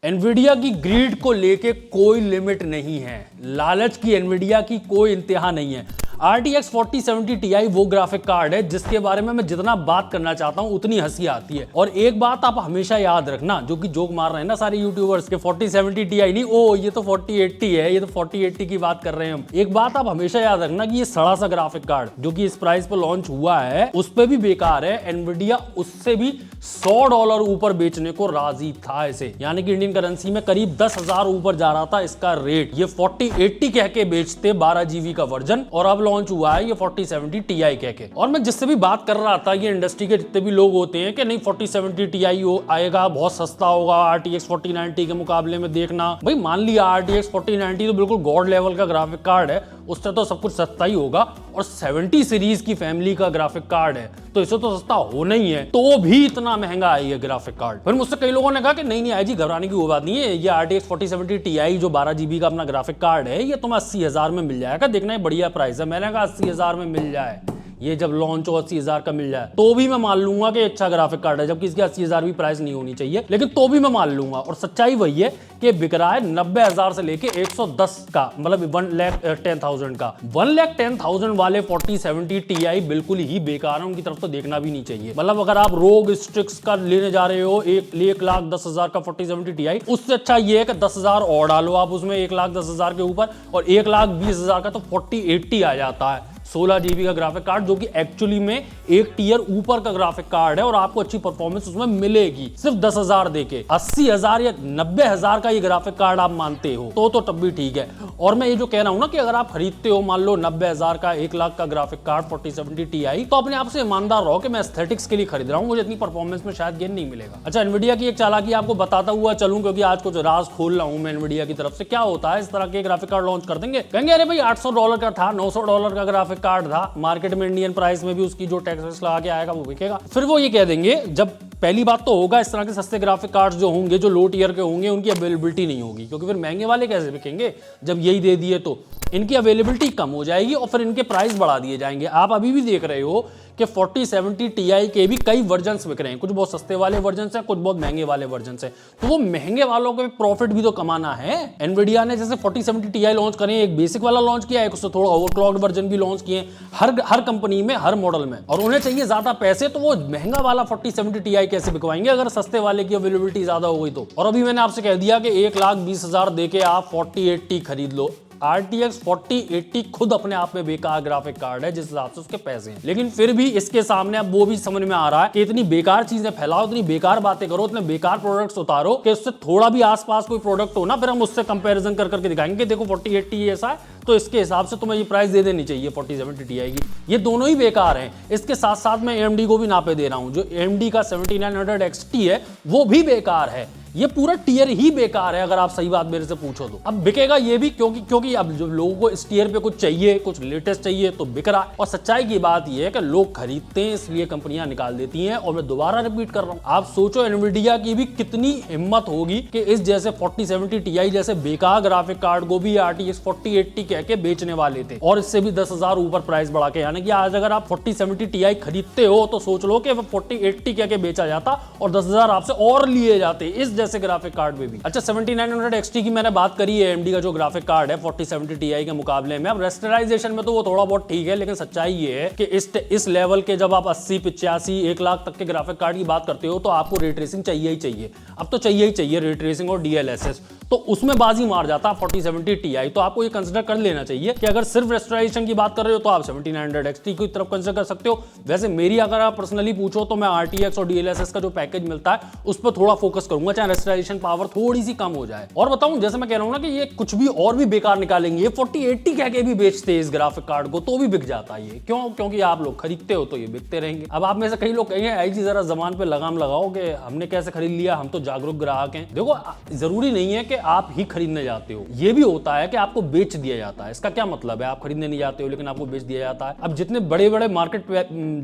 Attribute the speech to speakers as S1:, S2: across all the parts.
S1: Nvidia की grid को लेके कोई लिमिट नहीं है, लालच की एनवीडिया की कोई इंतहा नहीं है। RTX 4070 Ti वो ग्राफिक कार्ड है जिसके बारे में मैं जितना बात करना चाहता हूं उतनी हंसी आती है। और एक बात आप हमेशा याद रखना, जो कि जोक मार रहे हैं ना सारे यूट्यूबर्स के 4070 Ti नहीं, ओ ये तो 4080 है, ये तो 4080 की बात कर रहे हैं हम। एक बात आप हमेशा याद रखना कि ये सड़ा सा ग्राफिक कार्ड जो कि इस प्राइस पर लॉन्च हुआ है उस पर भी बेकार है। एनवीडिया उससे भी $100 ऊपर बेचने को राजी था इसे, यानी कि इंडियन करेंसी में करीब 10,000 ऊपर जा रहा था इसका रेट। ये 4080 कह के बेचते 12 GB का वर्जन, और अब लॉन्च हुआ है ये 4070 Ti कह के। और मैं जिससे भी बात कर रहा था, ये इंडस्ट्री के जितने भी लोग होते हैं कि नहीं 4070 Ti आएगा, बहुत सस्ता होगा RTX 4090 के मुकाबले में। देखना भाई, मान लिया RTX 4090 तो बिल्कुल गॉड लेवल का ग्राफिक कार्ड है, उससे तो सब कुछ सस्ता ही होगा, और 70 सीरीज की फैमिली का ग्राफिक कार्ड है तो इसे तो सस्ता होना ही है, तो भी इतना महंगा है ये ग्राफिक कार्ड। फिर मुझसे कई लोगों ने कहा कि नहीं नहीं आई जी, घबराने की वो बात नहीं है, ये RTX 4070 Ti जो 12 GB का अपना ग्राफिक कार्ड है ये तुम्हें 80,000 में मिल जाएगा, देखना ये बढ़िया प्राइस है। मैंने कहा 80,000 में मिल जाए, ये जब लॉन्च हो 80,000 का मिल जाए तो भी मैं मान लूंगा कि अच्छा ग्राफिक कार्ड है, जबकि इसकी 80,000 भी प्राइस नहीं होनी चाहिए, लेकिन तो भी मैं मान लूंगा। और सच्चाई वही है कि बिक रहा है 90,000 से लेके 110 का, मतलब 1,10,000 का। 1,10,000 वाले 4070 Ti बिल्कुल ही बेकार है, उनकी तरफ तो देखना भी नहीं चाहिए। मतलब अगर आप रोग स्ट्रिक्स का लेने जा रहे हो 1,10,000 का 4070 Ti, उससे अच्छा ये है कि 10,000 और डालो आप उसमें 1,10,000 के ऊपर, और 1,20,000 का तो 4080 आ जाता है, 16 GB का ग्राफिक कार्ड, जो कि एक्चुअली में एक टीयर ऊपर का ग्राफिक कार्ड है, और आपको अच्छी परफॉर्मेंस उसमें मिलेगी सिर्फ 10,000 देके। 80,000 या 90,000 का ये ग्राफिक कार्ड आप मानते हो तो तब भी ठीक है। और मैं ये जो कह रहा हूं ना कि अगर आप खरीदते हो मान लो 90,000 का 1,00,000 का ग्राफिक कार्ड 4070 Ti, तो अपने आप से ईमानदार रहो कि मैं एस्थेटिक्स के लिए खरीद रहा हूं, मुझे इतनी परफॉर्मेंस में शायद गेन नहीं मिलेगा। अच्छा, एनवीडिया की एक चालाकी आपको बताता हुआ चलूं, क्योंकि आज कुछ राज खोल रहा हूं मैं एनवीडिया की तरफ से। क्या होता है, इस तरह के ग्राफिक कार्ड लॉन्च कर देंगे, कहेंगे अरे भाई $800 का था, $900 का ग्राफिक कार्ड था, मार्केट में इंडियन प्राइस में भी उसकी जो टैक्स लगा के आएगा वो बिकेगा। फिर वो ये कह देंगे, जब पहली बात तो होगा इस तरह के सस्ते ग्राफिक कार्ड्स जो होंगे, जो लो टियर के होंगे, उनकी अवेलेबिलिटी नहीं होगी, क्योंकि फिर महंगे वाले कैसे बिकेंगे जब यही दे दिए, तो इनकी अवेलेबिलिटी कम हो जाएगी और फिर इनके प्राइस बढ़ा दिए जाएंगे। आप अभी भी देख रहे हो कि 4070 Ti के भी कई वर्जन्स बिक रहे हैं, कुछ बहुत सस्ते वाले वर्जन्स हैं, कुछ बहुत महंगे वाले वर्जन्स हैं, तो वो महंगे वालों को प्रॉफिट भी तो कमाना है। एनवीडिया ने जैसे 4070 Ti लॉन्च करें, एक बेसिक वाला लॉन्च किया है, उससे थोड़ा ओवरक्लॉक्ड वर्जन भी लॉन्च किए हर कंपनी में, हर मॉडल में, और उन्हें चाहिए ज्यादा पैसे, तो वो महंगा वाला 4070 Ti कैसे बिकवाएंगे अगर सस्ते वाले की अवेलेबिलिटी ज्यादा हो गई तो। और अभी मैंने आपसे कह दिया कि 1,20,000 देके आप 4080 खरीद लो। RTX 4080 खुद अपने आप में बेकार ग्राफिक कार्ड है जिस हिसाब से उसके पैसे हैं, लेकिन फिर भी इसके सामने अब वो भी समझ में आ रहा है कि इतनी बेकार चीजें फैलाओ, इतनी बेकार बातें करो, इतने बेकार प्रोडक्ट्स उतारो कि उससे थोड़ा भी आसपास कोई प्रोडक्ट हो ना, फिर हम उससे कंपैरिजन कर करके दिखाएंगे कि देखो 4080 ऐसा है तो इसके हिसाब से तुम्हें ये प्राइस दे देनी चाहिए 4070 Ti की। ये दोनों ही बेकार हैं। इसके साथ साथ मैं AMD को भी नापे दे रहा हूं, जो AMD का 7900 XT है वो भी बेकार है, ये पूरा टीयर ही बेकार है अगर आप सही बात मेरे से पूछो तो। अब बिकेगा ये भी क्योंकि अब जो लोगों को इस टीयर पे कुछ चाहिए, कुछ लेटेस्ट चाहिए, तो बिक रहा है। और सच्चाई की बात ये है कि लोग खरीदते हैं इसलिए कंपनियां निकाल देती हैं। और मैं दोबारा रिपीट कर रहा हूं, आप सोचो एनवीडिया की भी कितनी हिम्मत होगी कि इस जैसे 4070 Ti जैसे बेकार ग्राफिक कार्ड को भी RTX 4080 कह के बेचने वाले थे, और इससे भी 10,000 ऊपर प्राइस बढ़ा के। यानी कि आज अगर आप 4070 Ti खरीदते हो तो सोच लो कि 4080 कह के बेचा जाता और 10,000 आपसे और लिए जाते इस जैसे ग्राफिक कार्ड में भी। अच्छा, 7900 XT की मैंने बात करी है, AMD का जो ग्राफिक कार्ड है 4070 Ti के मुकाबले में। अब रेस्टराइजेशन में तो वो थोड़ा बहुत ठीक है, लेकिन सच्चाई ये है कि इस लेवल के जब आप 80, 85, 1,00,000 तक के ग्राफिक कार्ड की बात करते हो तो आपको रे ट्रेसिंग चाहिए ही चाहिए। अब तो चाहिए ही चाहिए रे ट्रेसिंग और DLSS, तो उसमें बाजी मार जाता 4070 Ti। तो आपको ये कंसिडर कर लेना चाहिए कि अगर सिर्फ रेस्टोरेशन की बात कर रहे हो तो आप 7900 XT की तरफ कंसिडर कर सकते हो। वैसे मेरी अगर आप पर्सनली पूछो तो मैं RTX और DLSS का जो पैकेज मिलता है उस पर थोड़ा फोकस करूंगा, चाहे रेस्टोरेशन पावर थोड़ी सी कम हो जाए। और बताऊं, जैसे मैं कह रहा हूं ना कि ये कुछ भी और भी बेकार निकालेंगे, ये 4080 कह के भी बेचते हैं इस ग्राफिक कार्ड को तो भी बिक जाता है ये। क्यों? क्योंकि आप लोग खरीदते हो तो ये बिकते रहेंगे। अब आप में से कई लोग कहेंगे आई जी जरा जबान पे लगाम लगाओ कि हमने कैसे खरीद लिया, हम तो जागरूक ग्राहक हैं। देखो, जरूरी नहीं है कि आप ही खरीदने जाते हो। ये भी होता है कि आपको बेच दिया जाता है। इसका क्या मतलब है? आप खरीदने नहीं जाते हो लेकिन आपको बेच दिया जाता है। अब जितने बड़े बड़े मार्केट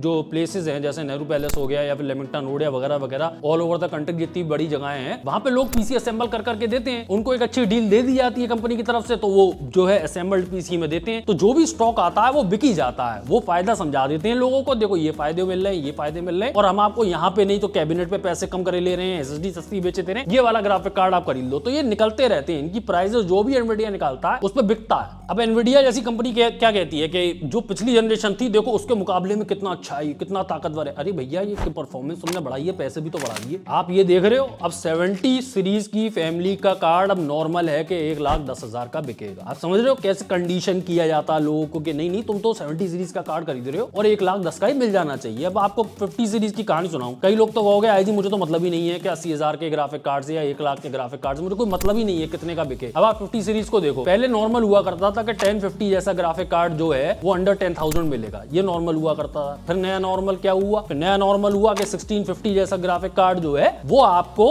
S1: जो प्लेसेस हैं, जैसे नेहरू पैलेस हो गया या फिर लेमिंगटन रोड या वगैरह वगैरह, ऑल ओवर द कंट्री जितनी बड़ी जगहें हैं, वहां पे लोग पीसी असेंबल कर करके देते हैं। उनको एक अच्छी डील दे दी जाती है कंपनी की तरफ से, तो वो जो है असेंबल्ड पीसी में देते हैं। तो जो भी स्टॉक आता है वो बिकी जाता है। वो फायदा समझा देते हैं लोगों को, देखो ये फायदे मिल रहे हैं, ये फायदे मिल रहे हैं, और हम आपको यहाँ पे नहीं तो कैबिनेट पे पैसे कम करे ले रहे हैं, एसएसडी सस्ती बेचे दे रहे हैं, ये वाला ग्राफिक कार्ड आप खरीद लो। तो ये निकलते रहते हैं, इनकी प्राइसेस जो भी एनवीडिया निकालता है उस पर बिकता है। अब एनवीडिया जैसी कंपनी क्या कहती है कि जो पिछली जनरेशन थी देखो उसके मुकाबले में कितना अच्छा है, कितना ताकतवर है। अरे भैया ये परफॉर्मेंस तुमने बढ़ाई है, पैसे भी तो बढ़ा दिए। आप ये देख रहे हो अब 70 सीरीज की फैमिली का कार्ड अब नॉर्मल है कि 1,10,000 का बिकेगा। आप समझ रहे हो कैसे कंडीशन किया जाता है लोगों को कि नहीं तुम तो 70 सीरीज का कार्ड खरीद रहे हो और 1,10,000 का ही मिल जाना चाहिए। अब आपको 50 सीरीज की कहानी सुनाऊं, कई लोग तो कहोगे आई जी मुझे तो मतलब ही नहीं है कि 80,000 के ग्राफिक कार्ड या 1,00,000 के ग्राफिक कार्ड, मुझे कोई मतलब ही नहीं है कितने का बिके। अब आप 50 सीरीज को देखो, पहले नॉर्मल हुआ करता था कि 1050 जैसा ग्राफिक कार्ड जो है वो अंडर 10,000 मिलेगा, ये नॉर्मल हुआ करता था। फिर नया नॉर्मल क्या हुआ? फिर नया नॉर्मल हुआ कि 1650 जैसा ग्राफिक कार्ड जो है वो आपको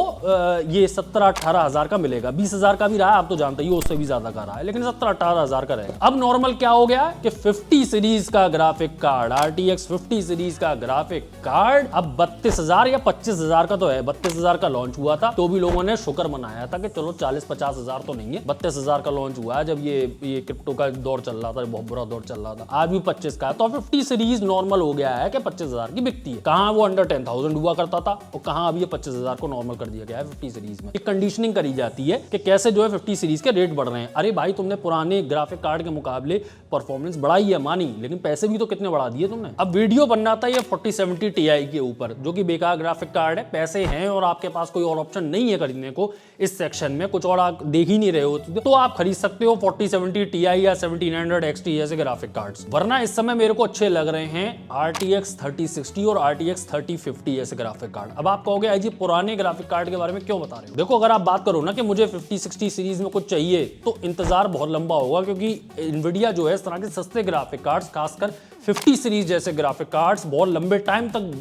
S1: ये 17-18,000 का मिलेगा। 20,000 का भी रहा है, आप तो जानते ही हो, उससे भी ज्यादा का रहा है, लेकिन 17-18,000 का रहेगा। अब नॉर्मल क्या हो गया कि 50 सीरीज का ग्राफिक कार्ड, RTX 50 सीरीज का ग्राफिक कार्ड अब 32,000 या 25,000 का तो है। 32,000 का लॉन्च हुआ था तो भी लोगों ने शुक्र मनाया था कि चलो 40-50,000 तो नहीं है। 32,000 का लॉन्च हुआ है जब ये क्रिप्टो का दौर चल रहा था, बहुत बुरा दौर चल रहा था। आज भी 25 का है, तो 50 सीरीज नॉर्मल हो गया है कि 25,000 की बिकती है। कहां वो अंडर 10,000 हुआ करता था और कहां अब ये 25,000 को नॉर्मल कर दिया गया है 50 सीरीज में। एक कंडीशनिंग करी जाती है कि कैसे जो है 50 सीरीज के रेट बढ़ रहे हैं। अरे भाई तुमने पुराने ग्राफिक कार्ड के मुकाबले परफॉर्मेंस बढ़ाई है मानी, लेकिन पैसे भी तो कितने बढ़ा दिए तुमने। अब वीडियो बनना था ये 4070 Ti के ऊपर, जो कि बेकार ग्राफिक कार्ड है, पैसे हैं और आपके पास कोई और ऑप्शन नहीं है खरीदने को इस सेक्शन में, कुछ और आप देख ही नहीं रहे हो, तो आप खरीद सकते हो 4070 Ti या 1700 XT जैसे ग्राफिक कार्ड्स। वरना इस समय मेरे को अच्छे लग रहे हैं RTX 3060 और RTX 3050 जैसे ग्राफिक कार्ड। अब आप कहोगे जी पुराने ग्राफिक कार्ड के बारे में क्यों बता रहे हो? देखो अगर आप बात करो ना कि मुझे 5060 सीरीज में कुछ चाहिए तो इंतजार बहुत लंबा होगा, क्योंकि Nvidia जो है इस तरह के सस्ते ग्राफिक कार्ड्स, खासकर 50 सीरीज जैसे ग्राफिक कार्ड्स बहुत लंबे टाइम तक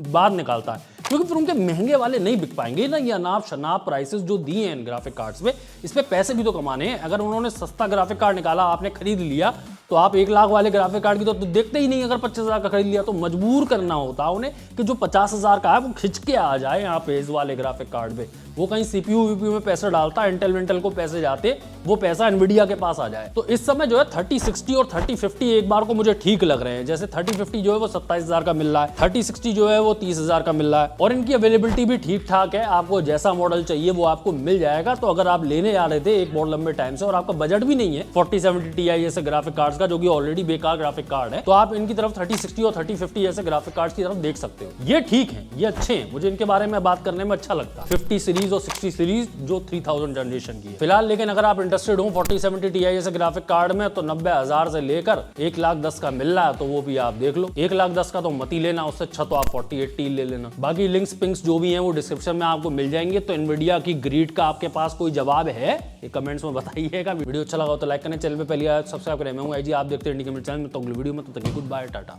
S1: बाद निकालता है, क्योंकि फिर उनके महंगे वाले नहीं बिक पाएंगे ना। ये अनाप शनाप प्राइसेस जो दिए हैं इन ग्राफिक कार्ड्स पे, इस पे पैसे भी तो कमाने हैं। अगर उन्होंने सस्ता ग्राफिक कार्ड निकाला, आपने खरीद लिया, तो आप 1,00,000 वाले ग्राफिक कार्ड की तो देखते ही नहीं। अगर 25,000 का खरीद लिया तो मजबूर करना होता है उन्हें कि जो 50,000 का है वो खिंच के आ जाए यहाँ पे इस वाले ग्राफिक कार्ड पे। वो कहीं CPU वीपीयू में पैसे डालता है, इंटेल को पैसे जाते, वो पैसा Nvidia के पास आ जाए। तो इस समय जो है 3060 और 3050 एक बार को मुझे ठीक लग रहे हैं। जैसे 3050 जो है वो 27,000 का मिल रहा है, 3060 जो है वो 30,000 का मिल रहा है, और इनकी अवेलेबिलिटी भी ठीक ठाक है। आपको जैसा मॉडल चाहिए वो आपको मिल जाएगा। तो अगर आप लेने जा रहे थे एक बहुत लंबे टाइम से और आपका बजट भी नहीं है 4070 Ti जैसे ग्राफिक कार्ड्स का, जो कि ऑलरेडी बेकार ग्राफिक कार्ड है, तो आप इनकी तरफ 3060 और 3050 जैसे ग्राफिक कार्ड्स की तरफ देख सकते हो। ये ठीक है, ये अच्छे हैं, मुझे इनके बारे में बात करने में अच्छा लगता है। 50 सीरीज और 60 सीरीज जो 3000 जनरेशन की है फिलहाल। लेकिन अगर आप इंटरेस्टेड हो 4070 Ti जैसे ग्राफिक कार्ड में, तो 90,000 से लेकर 1,10,000 का मिल रहा है, तो वो भी आप देख लो। 1,10,000 का तो मत ही लेना, उससे अच्छा तो आप 4080 ले लेना। बाकी लिंक्स पिंक्स जो भी हैं वो डिस्क्रिप्शन में आपको मिल जाएंगे। तो Nvidia की ग्रीड का आपके पास कोई जवाब है ये कमेंट्स में बताइएगा। वीडियो अच्छा लगा हो तो लाइक करना, चैनल पे पहली बार सब्सक्राइब करें। मैं हूं आई जी, आप देखते हैं इंडिया कमेंट चैनल में। तो अगली वीडियो में तो गुड बाय, टाटा।